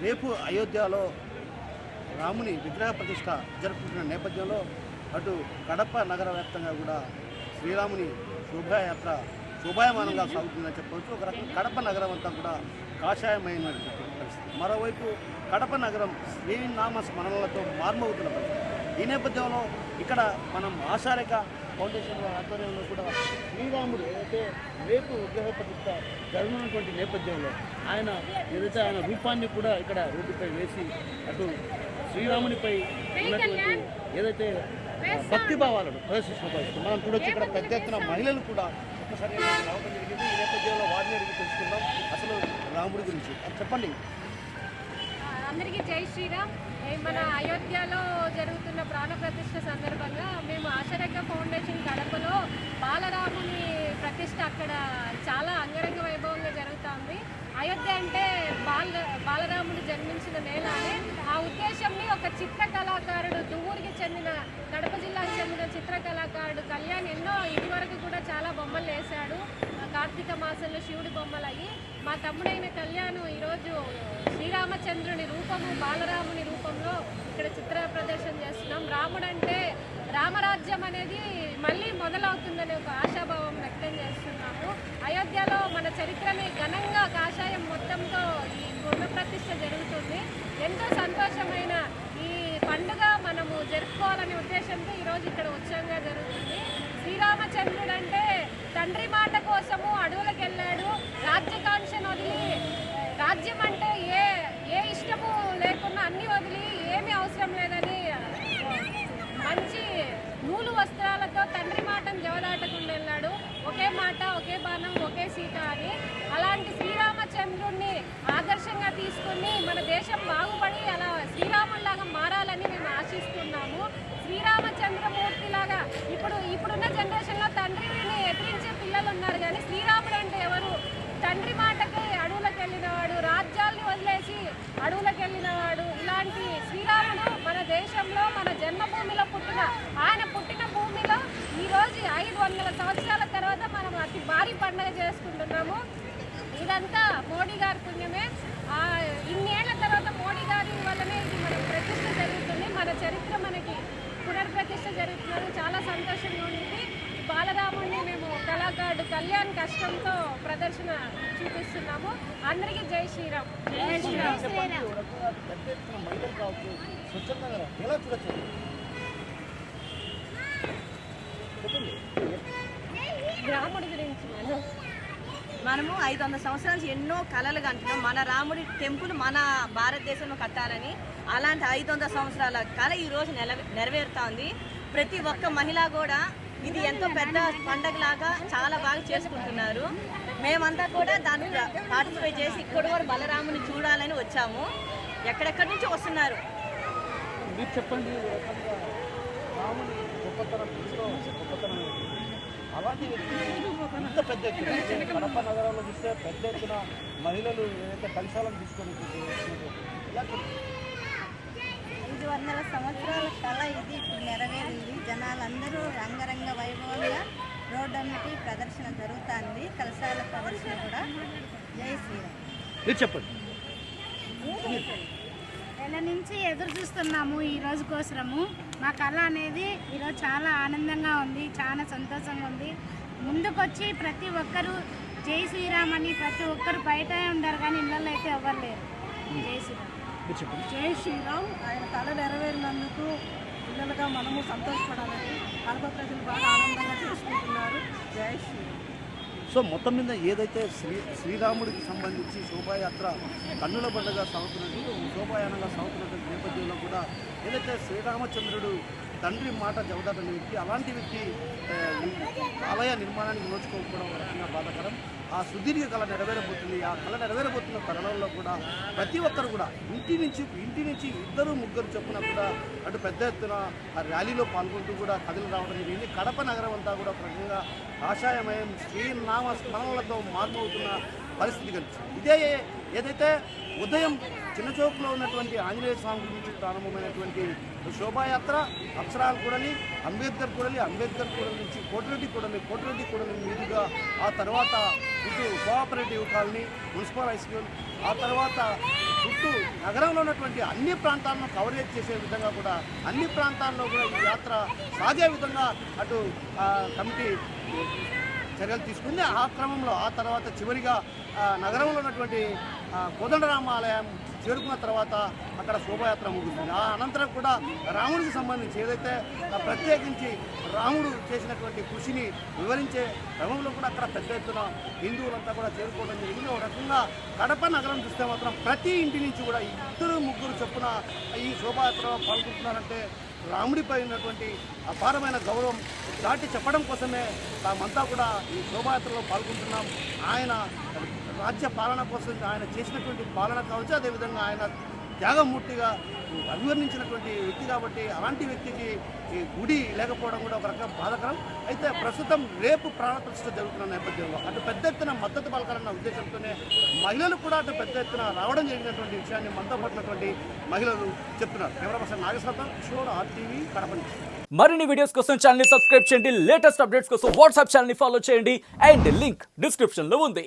రేపు అయోధ్యలో రాముని విగ్రహ ప్రతిష్ట జరుపుకుంటున్న నేపథ్యంలో అటు కడప నగర వ్యాప్తంగా కూడా శ్రీరాముని శోభాయాత్ర శోభాయమానంగా సాగుతుందని చెప్పవచ్చు. ఒక రకం కడప నగరం అంతా కూడా కాషాయమైన పరిస్థితి. మరోవైపు కడప నగరం శ్రీనామ స్మరణలతో మార్మవుతున్న పరిస్థితి. ఈ నేపథ్యంలో ఇక్కడ మనం ఆశారేఖ ఫౌండేషన్ ఆధ్వర్యంలో కూడా శ్రీరాముడు ఏదైతే రేపు విగ్రహ ప్రతిష్ట జరుగుతున్నటువంటి నేపథ్యంలో ఆయన రూపాన్ని కూడా ఇక్కడ రోడ్డుపై వేసి అటు శ్రీరామునిపై ఉన్నటువంటి ఏదైతే భక్తిభావాలను ప్రదర్శించిన పరిస్థితి మనం చూడొచ్చు. ఇక్కడ పెద్ద ఎత్తున మహిళలు కూడా ఒక్కసారి రావడం జరిగింది. ఈ నేపథ్యంలో వారిని అడిగి తెలుసుకుందాం అసలు రాముడి గురించి. చెప్పండి. అందరికీ జై శ్రీరామ్. మన అయోధ్యలో జరుగుతున్న ప్రాణ ప్రతిష్ఠ సందర్భంగా మేము ఆశారేఖ ఫౌండేషన్ కడపలో బాలరాముని ప్రతిష్ఠ అక్కడ చాలా అంగరంగ వైభవంగా జరుగుతుంది. అయోధ్య అంటే బాలరాముడు జన్మించిన నేల అని ఆ ఉద్దేశంని ఒక చిత్ర కళాకారుడు దువ్వూరికి చెందిన కడప జిల్లాకు చెందిన చిత్ర కళాకారుడు కళ్యాణ్ ఎన్నో ఇదివరకు కూడా చాలా బొమ్మలు వేశాడు. కార్తీక మాసంలో శివుడి బొమ్మలు అయ్యి మా తమ్ముడైన కళ్యాణ్ ఈరోజు శ్రీరామచంద్రుని రూపము బాలరాముని రూపంలో ఇక్కడ చిత్ర ప్రదర్శన చేస్తున్నాం. రాముడు అంటే రామరాజ్యం అనేది మళ్ళీ మొదలవుతుందనే ఒక ఆశాభావం వ్యక్తం చేస్తున్నాము. అయోధ్యలో మన చరిత్రని ఘనంగా కాషాయం మొత్తంతో ఈ పునఃప్రతిష్ఠ జరుగుతుంది. ఎంతో సంతోషమైన ఈ పండుగ మనము జరుపుకోవాలనే ఉద్దేశంతో ఈరోజు ఇక్కడ ఉత్సవంగా జరుగుతుంది. శ్రీరామచంద్రుడు అంటే తండ్రి మాట కోసము అడవులకు వెళ్ళాడు. రాజ్యకాంక్షను వదిలి రాజ్యం అంటే ఏ ఇష్టము లేకున్నా అన్ని వదిలి ఏమీ అవసరం లేదని మంచి నూలు వస్త్రాలతో తండ్రి మాటను జవదాటకుండా వెళ్ళాడు. ఒకే మాట ఒకే బాణం ఒకే సీత అని. అలాంటి శ్రీరామచంద్రుడిని ఆదర్శంగా తీసుకుని మన దేశం బాగుపడి అలా శ్రీరాముల్లాగా మారాలని మేము ఆశిస్తున్నాము. శ్రీరామచంద్రమూర్తిలాగా ఇప్పుడున్న జనరేషన్లో తండ్రిని ఎదిరించే పిల్లలు ఉన్నారు, కానీ శ్రీరాముడు అంటే ఎవరు? తండ్రి మాటకి అడవులకు వెళ్ళినవాడు, రాజ్యాల్ని వదిలేసి అడవులకు వెళ్ళినవాడు. ఇలాంటి శ్రీరాముడు మన దేశంలో మన జన్మభూమిలో ఆయన పుట్టిన భూమిలో ఈరోజు 500 సంవత్సరాల తర్వాత మనం అతి భారీ పండుగ చేసుకుంటున్నాము. ఇదంతా మోడీ గారి పుణ్యమే. ఇన్నేళ్ల తర్వాత మోడీ గారి వల్లనే ఇది మనకి ప్రతిష్ఠ జరుగుతుంది. మన చరిత్ర మనకి పునర్ప్రతిష్ఠ జరుగుతున్నది. చాలా సంతోషంగా ఉంది. బాలరాముడిని మేము కళాకారుడు కళ్యాణ్ కష్టంతో ప్రదర్శన చూపిస్తున్నాము. అందరికీ జై శ్రీరామ్. జై శ్రీరామ్. రాముడి గురించి మనము 500 సంవత్సరాల నుంచి ఎన్నో కళలు కంటున్నాం. మన రాముడి టెంపుల్ మన భారతదేశంలో కట్టాలని. అలాంటి 500 సంవత్సరాల కళ ఈరోజు నెరవేరుతోంది. ప్రతి ఒక్క మహిళ కూడా ఇది ఎంతో పెద్ద పండగలాగా చాలా బాగా చేసుకుంటున్నారు. మేమంతా కూడా దాంట్లో పార్టిసిపేట్ చేసి ఇక్కడ కూడా బలరాముని చూడాలని వచ్చాము. ఎక్కడెక్కడి నుంచి వస్తున్నారు. మీరు చెప్పండి. అలాంటి ఇంత పెద్ద ఎత్తున కడప నగరంలో చూస్తే పెద్ద ఎత్తున మహిళలు ఏదైతే కలశాలను తీసుకొని 500 సంవత్సరాల కళ ఇది ఇప్పుడు నెరవేరింది. జనాలందరూ రంగరంగ వైభవంగా రోడ్డన్నిటి ప్రదర్శన జరుగుతుంది. కలశాల ప్రదర్శన కూడా. జై శ్రీరామ్. మీరు చెప్పండి. నెల నుంచి ఎదురు చూస్తున్నాము ఈ రోజు కోసము. మా కళ అనేది ఈరోజు చాలా ఆనందంగా ఉంది, చాలా సంతోషంగా ఉంది. ముందుకొచ్చి ప్రతి ఒక్కరూ జై శ్రీరామ్ అని ప్రతి ఒక్కరు బయట ఉంటారు, కానీ ఇళ్ళల్లో అయితే ఎవరు లేరు. జై శ్రీరామ్. జై శ్రీరామ్. ఆయన కళ నెరవేరినందుకు పిల్లలుగా మనము సంతోషపడాలని కడప ప్రజలు బాగా ఆనందంగా చేసుకుంటున్నారు. జై శ్రీరామ్. సో మొత్తం మీద ఏదైతే శ్రీరాముడికి సంబంధించి శోభాయాత్ర కన్నుల పండుగ సాగుతున్నట్టు శోభాయానంగా సాగుతున్నటువంటి నేపథ్యంలో కూడా ఏదైతే శ్రీరామచంద్రుడు తండ్రి మాట జవదాటని వ్యక్తి, అలాంటి వ్యక్తి ఆలయ నిర్మాణానికి నోచుకోకపోవడం రకంగా బాధాకరం. ఆ సుదీర్ఘ కళ నెరవేరబోతుంది. ఆ కళ నెరవేరబోతున్న తరుణంలో కూడా ప్రతి ఒక్కరు కూడా ఇంటి నుంచి 2-3 చొప్పున కూడా అటు పెద్ద ఎత్తున ఆ ర్యాలీలో పాల్గొంటూ కూడా కథలు రావడం జరిగింది. కడప నగరం అంతా కూడా ప్రజంగా ఆశాయమయం శ్రీనామ స్మరణలతో మార్మవుతున్న పరిస్థితి కనిపిస్తుంది. ఇదే ఏదైతే ఉదయం చిన్నచోపులో ఉన్నటువంటి ఆంజనేయ స్వామి నుంచి ప్రారంభమైనటువంటి శోభాయాత్ర అక్షరాల కూడలి, అంబేద్కర్ కూడలి నుంచి కోటిరెడ్డి కూడలి మీదుగా ఆ తర్వాత ఇటు cooperative colony, municipal high school, ఆ తర్వాత చుట్టూ నగరంలో ఉన్నటువంటి అన్ని ప్రాంతాలను కవరేజ్ చేసే విధంగా కూడా అన్ని ప్రాంతాల్లో కూడా ఈ యాత్ర సాగే విధంగా అటు కమిటీ చర్యలు తీసుకుంది. ఆ క్రమంలో ఆ తర్వాత చివరిగా నగరంలో ఉన్నటువంటి కోదండరామ ఆలయం చేరుకున్న తర్వాత అక్కడ శోభాయాత్ర ముగుస్తుంది. ఆ అనంతరం కూడా రాముడికి సంబంధించి ఏదైతే ప్రత్యేకించి రాముడు చేసినటువంటి కృషిని వివరించే క్రమంలో కూడా అక్కడ పెద్ద ఎత్తున హిందువులంతా కూడా చేరుకోవడం జరిగింది. ఒక రకంగా కడప నగరం చూస్తే మాత్రం ప్రతి ఇంటి నుంచి కూడా 2-3 చొప్పున ఈ శోభాయాత్రలో పాల్గొంటున్నారంటే రాముడిపై ఉన్నటువంటి అపారమైన గౌరవం దాటి చెప్పడం కోసమే తామంతా కూడా ఈ శోభాయాత్రలో పాల్గొంటున్నాం. ఆయన రాజ్య పాలన కోసం ఆయన చేసినటువంటి పాలన కావచ్చు, అదేవిధంగా ఆయన త్యాగమూర్తిగా అభివర్ణించినటువంటి వ్యక్తి కాబట్టి అలాంటి వ్యక్తికి ఈ గుడి లేకపోవడం కూడా ఒక రకం బాధాకరం. అయితే ప్రస్తుతం రేపు ప్రాణప్రతిష్ఠ జరుగుతున్న నేపథ్యంలో అటు పెద్ద ఎత్తున మద్దతు పలకాలన్న ఉద్దేశంతోనే మహిళలు కూడా అటు పెద్ద ఎత్తున రావడం జరిగినటువంటి విషయాన్ని మనతో పట్టినటువంటి మహిళలు చెప్తున్నారు. కెమెరా పర్సన్ నాగేశ్వరరావు, షోర్ RTV, కడప నుంచి. మరిన్ని వీడియోస్ కోసం ఛానల్ ని సబ్స్క్రైబ్ చేయండి, లేటెస్ట్ అప్డేట్స్ కోసం వాట్సాప్ ఛానల్ ని ఫాలో చేయండి అండ్ లింక్ డిస్క్రిప్షన్ లో ఉంది.